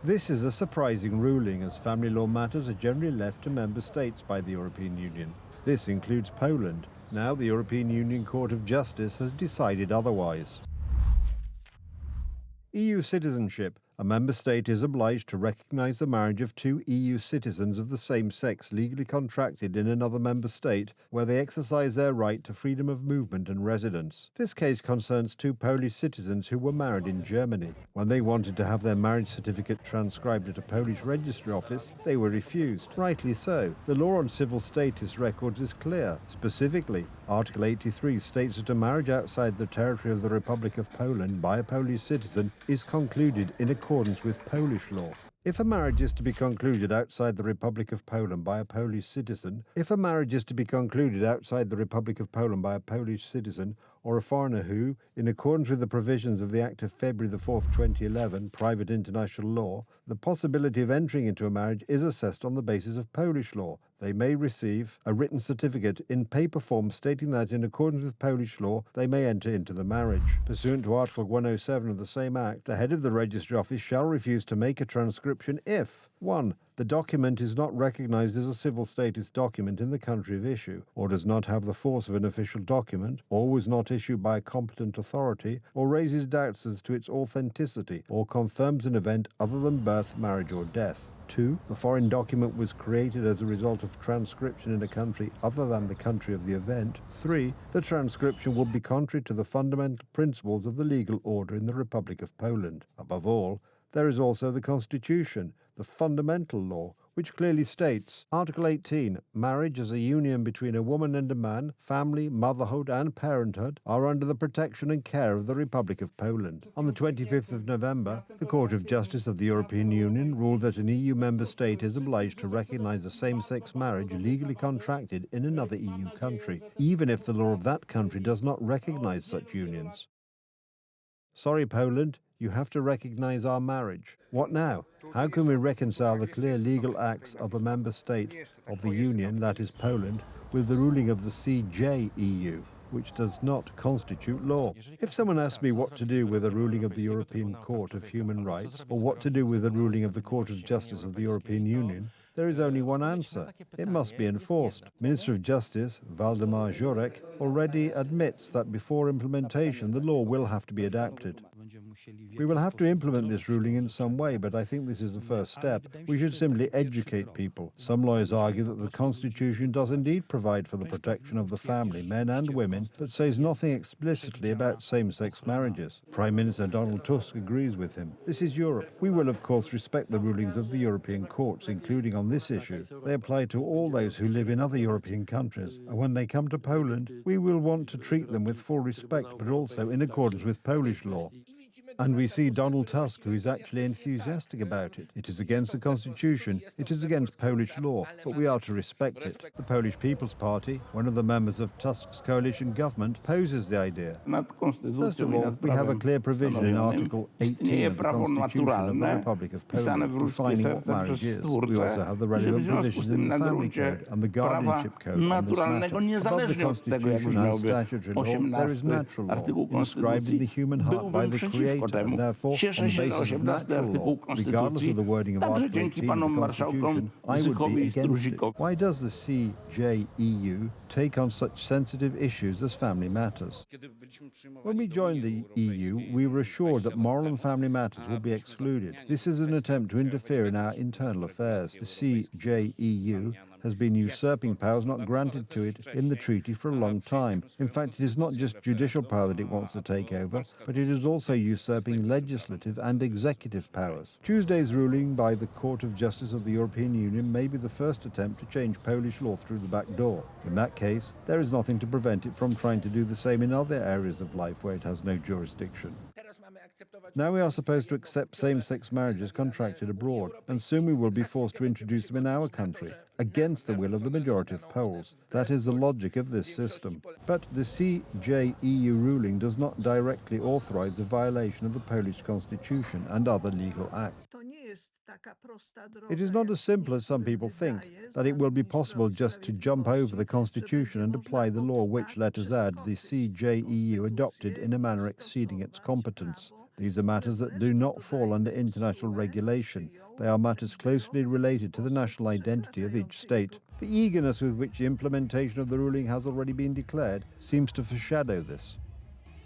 This is a surprising ruling, as family law matters are generally left to member states by the European Union. This includes Poland. Now the European Union Court of Justice has decided otherwise. EU citizenship. A member state is obliged to recognise the marriage of two EU citizens of the same sex legally contracted in another member state where they exercise their right to freedom of movement and residence. This case concerns two Polish citizens who were married in Germany. When they wanted to have their marriage certificate transcribed at a Polish registry office, they were refused. Rightly so. The law on civil status records is clear. Specifically, Article 83 states that a marriage outside the territory of the Republic of Poland by a Polish citizen is concluded in accordance with Polish law. If a marriage is to be concluded outside the Republic of Poland by a Polish citizen, or a foreigner who, in accordance with the provisions of the Act of February 4, 2011, private international law, the possibility of entering into a marriage is assessed on the basis of Polish law. They may receive a written certificate in paper form stating that, in accordance with Polish law, they may enter into the marriage. Pursuant to Article 107 of the same Act, the head of the registry office shall refuse to make a transcription if 1. The document is not recognised as a civil status document in the country of issue, or does not have the force of an official document, or was not issued by a competent authority, or raises doubts as to its authenticity, or confirms an event other than birth, marriage, or death. 2. The foreign document was created as a result of transcription in a country other than the country of the event. 3. The transcription will be contrary to the fundamental principles of the legal order in the Republic of Poland. Above all, there is also the Constitution, the fundamental law, which clearly states, Article 18, marriage as a union between a woman and a man, family, motherhood and parenthood are under the protection and care of the Republic of Poland. On the 25th of November, the Court of Justice of the European Union ruled that an EU member state is obliged to recognise a same-sex marriage legally contracted in another EU country, even if the law of that country does not recognise such unions. Sorry, Poland, you have to recognise our marriage. What now? How can we reconcile the clear legal acts of a member state of the Union, that is Poland, with the ruling of the CJEU, which does not constitute law? If someone asks me what to do with a ruling of the European Court of Human Rights, or what to do with a ruling of the Court of Justice of the European Union, there is only one answer. It must be enforced. Minister of Justice, Waldemar Żurek, already admits that before implementation, the law will have to be adapted. We will have to implement this ruling in some way, but I think this is the first step. We should simply educate people. Some lawyers argue that the Constitution does indeed provide for the protection of the family, men and women, but says nothing explicitly about same-sex marriages. Prime Minister Donald Tusk agrees with him. This is Europe. We will, of course, respect the rulings of the European courts, including on this issue. They apply to all those who live in other European countries. And when they come to Poland, we will want to treat them with full respect, but also in accordance with Polish law. And we see Donald Tusk, who is actually enthusiastic about it. It is against the Constitution, it is against Polish law, but we are to respect it. The Polish People's Party, one of the members of Tusk's coalition government, opposes the idea. First of all, we have a clear provision in Article 18 of the Constitution of the Republic of Poland defining what marriage is. We also have the relevant provisions in the Family Code and the Guardianship Code on this matter. Above the Constitution and statutory law, there is natural law, inscribed in the human heart by the Creator, and therefore, on the basis of natural law, regardless of the wording of Article 18 of the Constitution, I would be against it. Why does the CJEU take on such sensitive issues as family matters? When we joined the EU, we were assured that moral and family matters would be excluded. This is an attempt to interfere in our internal affairs. The CJEU has been usurping powers not granted to it in the treaty for a long time. In fact, it is not just judicial power that it wants to take over, but it is also usurping legislative and executive powers. Tuesday's ruling by the Court of Justice of the European Union may be the first attempt to change Polish law through the back door. In that case, there is nothing to prevent it from trying to do the same in other areas of life where it has no jurisdiction. Now we are supposed to accept same-sex marriages contracted abroad, and soon we will be forced to introduce them in our country, against the will of the majority of Poles. That is the logic of this system. But the CJEU ruling does not directly authorize the violation of the Polish Constitution and other legal acts. It is not as simple as some people think, that it will be possible just to jump over the Constitution and apply the law which, let us add, the CJEU adopted in a manner exceeding its competence. These are matters that do not fall under international regulation. They are matters closely related to the national identity of each state. The eagerness with which the implementation of the ruling has already been declared seems to foreshadow this.